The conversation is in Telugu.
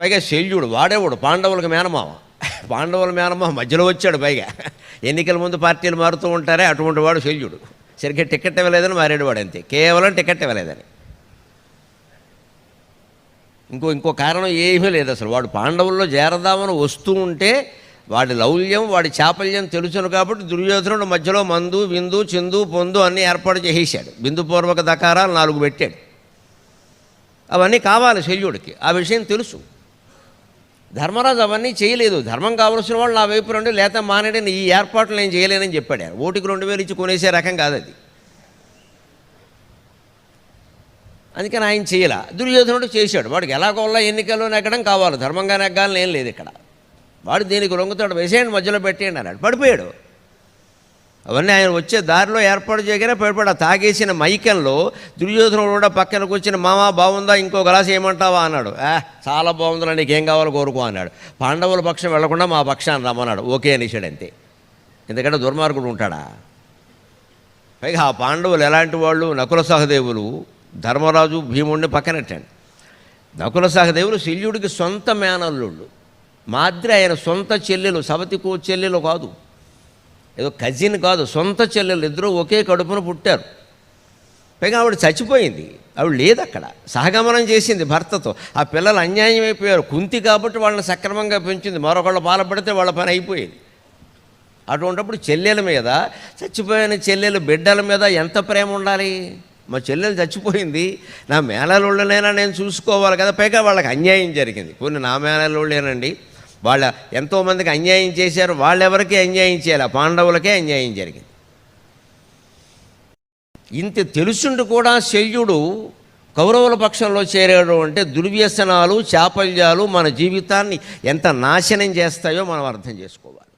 పైగా శల్యుడు వాడేవాడు పాండవులకు మేనమామ. పాండవుల మేనమామ మధ్యలో వచ్చాడు. పైగా ఎన్నికల ముందు పార్టీలు మారుతూ ఉంటారే, అటువంటి వాడు శల్యుడు. సరిగ్గా టికెట్ ఇవ్వలేదని మారేడు అంతే, కేవలం టికెట్ ఇవ్వలేదని. ఇంకో కారణం ఏమీ లేదు అసలు. వాడు పాండవుల్లో చేరదామని వస్తూ ఉంటే వాడి లౌల్యం, వాడి చాపల్యం తెలుసును కాబట్టి దుర్యోధనుడు మధ్యలో మందు విందు చిందు పొందు అన్నీ ఏర్పాటు చేసేసాడు. బిందుపూర్వక దకారాలు 4 పెట్టాడు. అవన్నీ కావాలి శల్యుడికి, ఆ విషయం తెలుసు. ధర్మరాజు అవన్నీ చేయలేదు. ధర్మం కావలసిన వాళ్ళు నా వైపు రండి, లేత మానేడని ఈ ఏర్పాట్లు నేను చేయలేనని చెప్పాడు. ఓటికి 2000 ఇచ్చి కొనేసే రకం కాదు అది. అందుకని ఆయన చేయాల. దుర్యోధనుడు చేశాడు. వాడికి ఎలాగోలా ఎన్నికల్లో నెగ్గడం కావాలి, ధర్మంగా నెగ్గాలని ఏం లేదు ఇక్కడ. వాడు దీనికి లొంగుతాడు, వేసేయండి మధ్యలో పెట్టేయండి అన్నాడు. పడిపోయాడు. అవన్నీ ఆయన వచ్చే దారిలో ఏర్పాటు చేయగానే పడిపోయాడు. తాగేసిన మైకంలో దుర్యోధనుడు కూడా పక్కన కూర్చుని, మామా బాగుందా, ఇంకో గ్లాస్ ఏమంటావా అన్నాడు. చాలా బాగుందిరా, నీకేం కావాలో కోరుకో అన్నాడు. పాండవుల పక్షం వెళ్లకుండా మా పక్షాన్ని రమ్మన్నాడు. ఓకే అనేసాడు అంతే. ఎందుకంటే దుర్మార్గుడు ఉంటాడా? పైగా ఆ పాండవులు ఎలాంటి వాళ్ళు? నకుల సహదేవులు ధర్మరాజు భీముడిని పక్కనెట్టండి. నకుల సహదేవులు శల్యుడికి సొంత మేనల్లుళ్ళు. మాద్రి ఆయన సొంత చెల్లెలు, సవతికో చెల్లెలు కాదు, ఏదో కజిన్ కాదు, సొంత చెల్లెలు. ఇద్దరూ ఒకే కడుపున పుట్టారు. పైగా ఆవిడ చచ్చిపోయింది, ఆవిడ లేదు అక్కడ, సహగమనం చేసింది భర్తతో. ఆ పిల్లలు అన్యాయం అయిపోయారు. కుంతి కాబట్టి వాళ్ళని సక్రమంగా పెంచింది, మరొకళ్ళు బాధపడితే వాళ్ళ పని అయిపోయేది. అటువంటిప్పుడు చెల్లెల మీద, చచ్చిపోయిన చెల్లెలు బిడ్డల మీద ఎంత ప్రేమ ఉండాలి? మా చెల్లెలు చచ్చిపోయింది, నా మేనల్లుళ్ళనైనా నేను చూసుకోవాలి కదా. పైగా వాళ్ళకి అన్యాయం జరిగింది. కొన్ని నా మేనల్లుళ్ళేనండి, వాళ్ళ ఎంతోమందికి అన్యాయం చేశారు. వాళ్ళెవరికీ అన్యాయం చేయాలి, పాండవులకే అన్యాయం జరిగింది. ఇంత తెలుసుండి కూడా శల్యుడు కౌరవుల పక్షంలో చేరాడు అంటే దుర్వ్యసనాలు, చాపల్యాలు మన జీవితాన్ని ఎంత నాశనం చేస్తాయో మనం అర్థం చేసుకోవాలి.